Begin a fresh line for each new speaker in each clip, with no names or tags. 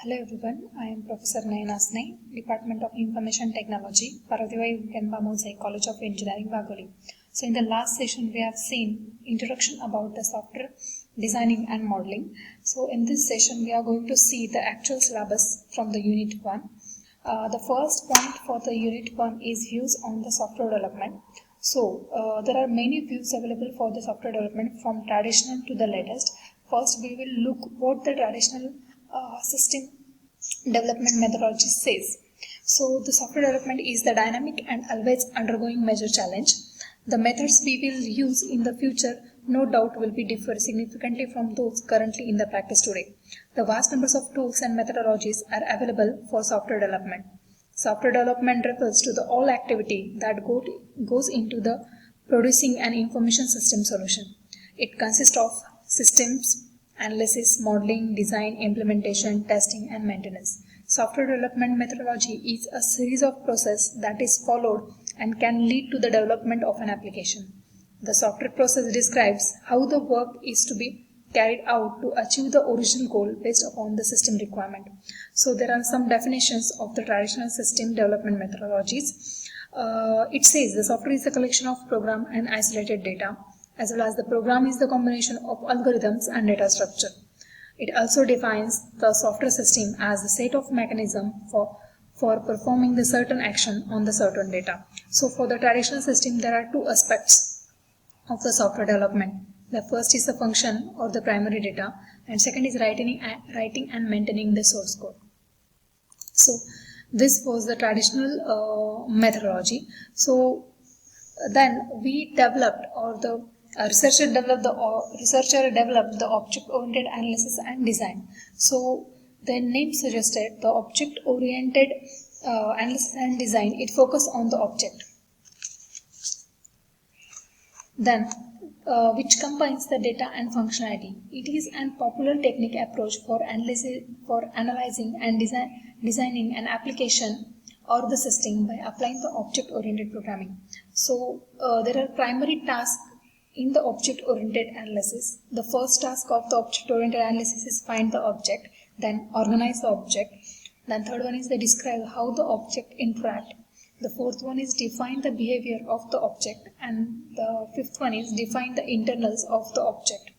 Hello everyone, I am Professor Nayanasne, Department of Information Technology, Paradivai Kenba Mosaic College of Engineering, Bagoli. So in the last session we have seen introduction about the software designing and modeling. So in this session we are going to see the actual syllabus from the Unit 1. The first point for the Unit 1 is views on the software development. So there are many views available for the software development from traditional to the latest. First we will look what the traditional system development methodology says. So the software development is the dynamic and always undergoing major challenge. The methods we will use in the future no doubt will be differ significantly from those currently in the practice today. The vast numbers of tools and methodologies are available for software development. Software development refers to the all activity that goes into the producing an information system solution. It consists of systems, analysis, modeling, design, implementation, testing, and maintenance. Software development methodology is a series of processes that is followed and can lead to the development of an application. The software process describes how the work is to be carried out to achieve the original goal based upon the system requirement. So there are some definitions of the traditional system development methodologies. It says the software is a collection of program and isolated data, as well as the program is the combination of algorithms and data structure. It also defines the software system as a set of mechanisms for performing the certain action on the certain data. So for the traditional system, there are two aspects of the software development. The first is the function or the primary data, and second is writing and maintaining the source code. So this was the traditional methodology. So then we developed, or the researcher developed the object-oriented analysis and design. So the name suggested the object-oriented analysis and design. It focused on the object. Then which combines the data and functionality. It is a popular technique approach for analyzing and designing an application or the system by applying the object-oriented programming. So there are primary tasks in the object-oriented analysis. The first task of the object-oriented analysis is find the object, then organize the object. Then third one is they describe how the object interact. The fourth one is define the behavior of the object, and the fifth one is define the internals of the object.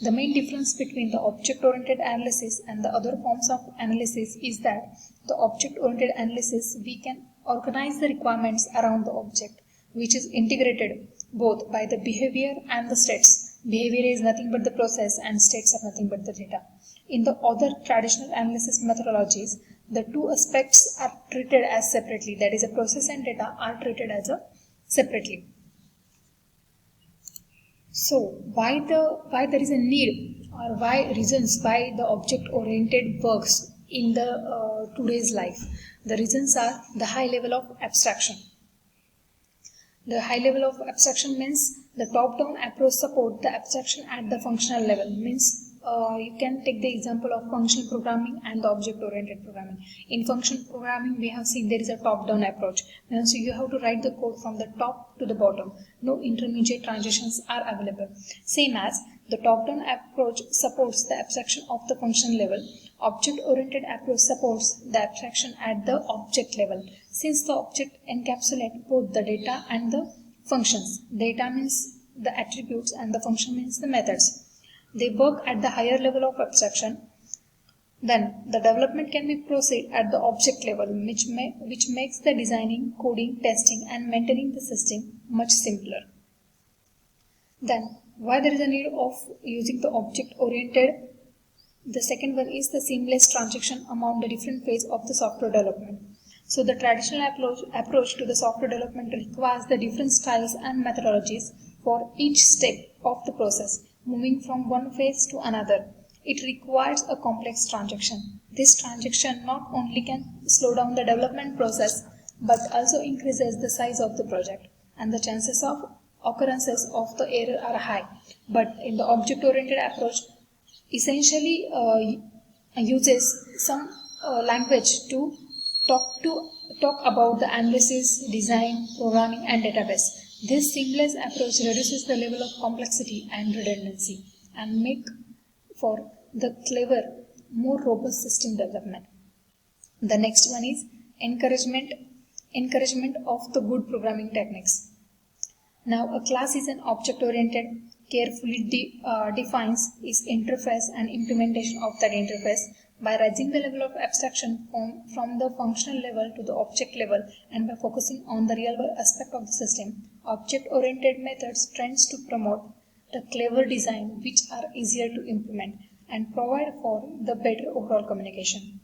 The main difference between the object-oriented analysis and the other forms of analysis is that the object-oriented analysis we can organize the requirements around the object, which is integrated both by the behavior and the states. Behavior is nothing but the process and states are nothing but the data. In the other traditional analysis methodologies, the two aspects are treated as separately, that is, a process and data are treated as separately. So why there is a need, or why reasons why the object oriented works in the today's life? The reasons are the high level of abstraction. The high level of abstraction means the top-down approach support the abstraction at the functional level. Means you can take the example of functional programming and the object-oriented programming. In functional programming, we have seen there is a top-down approach. So you have to write the code from the top to the bottom. No intermediate transitions are available. Same as the top-down approach supports the abstraction of the functional level. Object-oriented approach supports the abstraction at the object level. Since the object encapsulates both the data and the functions. Data means the attributes and the function means the methods. They work at the higher level of abstraction. Then the development can be proceeded at the object level, which makes the designing, coding, testing and maintaining the system much simpler. Then why there is a need of using the object-oriented? The second one is the seamless transition among the different phases of the software development. So the traditional approach to the software development requires the different styles and methodologies for each step of the process, moving from one phase to another. It requires a complex transaction. This transaction not only can slow down the development process, but also increases the size of the project, and the chances of occurrences of the error are high. But in the object-oriented approach, essentially uses some language to talk about the analysis, design, programming and database. This seamless approach reduces the level of complexity and redundancy and make for the clever, more robust system development. The next one is encouragement of the good programming techniques. Now, a class is an object-oriented, carefully defines its interface and implementation of that interface by raising the level of abstraction from the functional level to the object level and by focusing on the real-world aspect of the system. Object-oriented methods tends to promote the clever design which are easier to implement and provide for the better overall communication.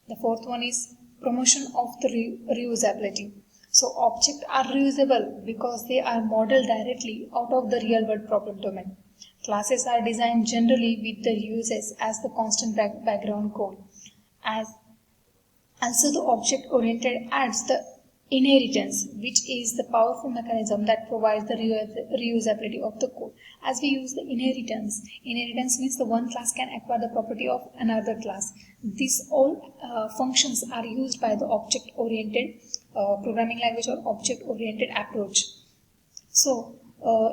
The fourth one is promotion of the reusability. So objects are reusable because they are modeled directly out of the real-world problem domain. Classes are designed generally with the uses as the constant background code. Also the object-oriented adds the inheritance, which is the powerful mechanism that provides the reusability of the code. As we use the inheritance means the one class can acquire the property of another class. These all functions are used by the object-oriented programming language or object-oriented approach. So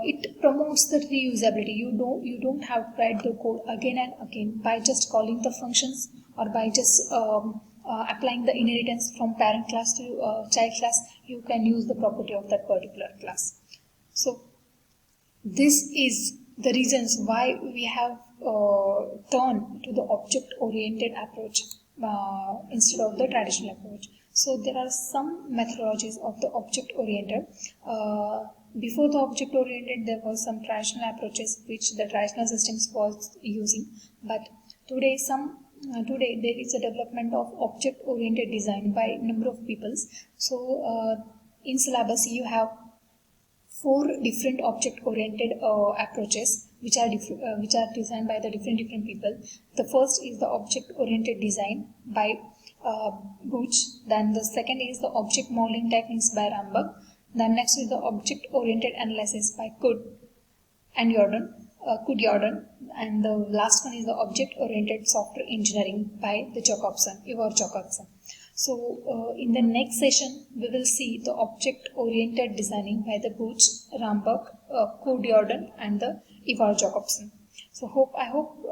it promotes the reusability. You don't have to write the code again and again. By just calling the functions or by just applying the inheritance from parent class to child class, you can use the property of that particular class. So this is the reasons why we have turned to the object-oriented approach instead of the traditional approach. So there are some methodologies of the object-oriented. Before the object-oriented, there were some traditional approaches which the traditional systems was using. But today, there is a development of object-oriented design by a number of peoples. So in syllabus, you have 4 different object-oriented approaches which are designed by the different people. The first is the object-oriented design by Booch. Then the second is the object modeling techniques by Rambach. Then next is the object-oriented analysis by Coode and Jordan. And the last one is the object-oriented software engineering by the Ivor Jacobson. So in the next session, we will see the object-oriented designing by the Booch, Rambach, Coode Jordan, and the Ivor Jacobson. So I hope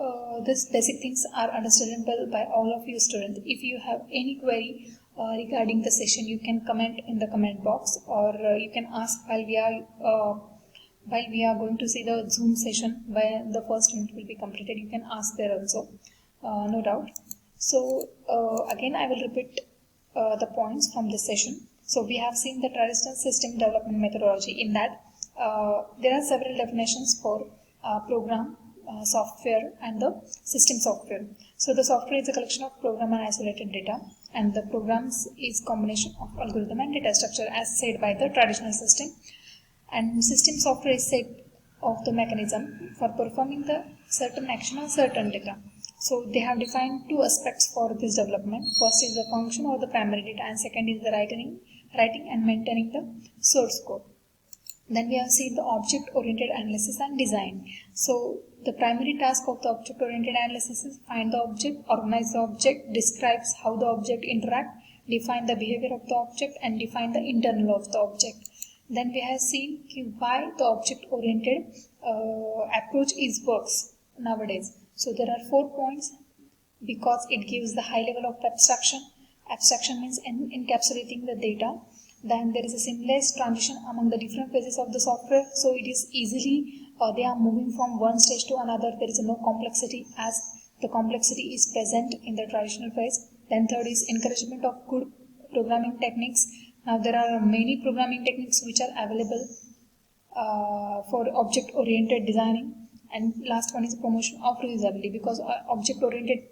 these basic things are understandable by all of you students. If you have any query regarding the session, you can comment in the comment box, or you can ask while we are going to see the Zoom session where the first unit will be completed. You can ask there also, no doubt. So again, I will repeat the points from this session. So we have seen the traditional system development methodology. In that, there are several definitions for program, software, and the system software. So the software is a collection of program and isolated data, and the programs is combination of algorithm and data structure as said by the traditional system. And system software is set of the mechanism for performing the certain action on certain data. So they have defined 2 aspects for this development. First is the function or the primary data, and second is the writing and maintaining the source code. Then we have seen the object-oriented analysis and design. So the primary task of the object-oriented analysis is find the object, organize the object, describes how the object interact, define the behavior of the object, and define the internal of the object. Then we have seen why the object-oriented approach works nowadays. So there are 4 points. Because it gives the high level of abstraction. Abstraction means encapsulating the data. Then there is a seamless transition among the different phases of the software. So it is easily, they are moving from one stage to another. There is no complexity as the complexity is present in the traditional phase. Then third is encouragement of good programming techniques. Now there are many programming techniques which are available for object-oriented designing. And last one is promotion of reusability, because object-oriented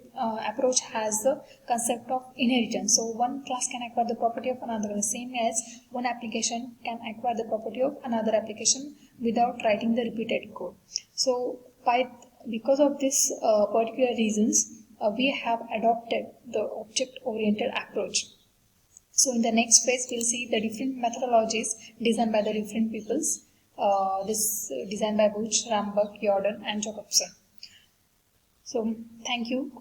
approach has the concept of inheritance. So one class can acquire the property of another, the same as one application can acquire the property of another application without writing the repeated code. So because of this particular reasons, we have adopted the object-oriented approach. So in the next phase, we'll see the different methodologies designed by the different peoples. This designed by Booch, Rambach, Jordan, and Jacobson. So thank you.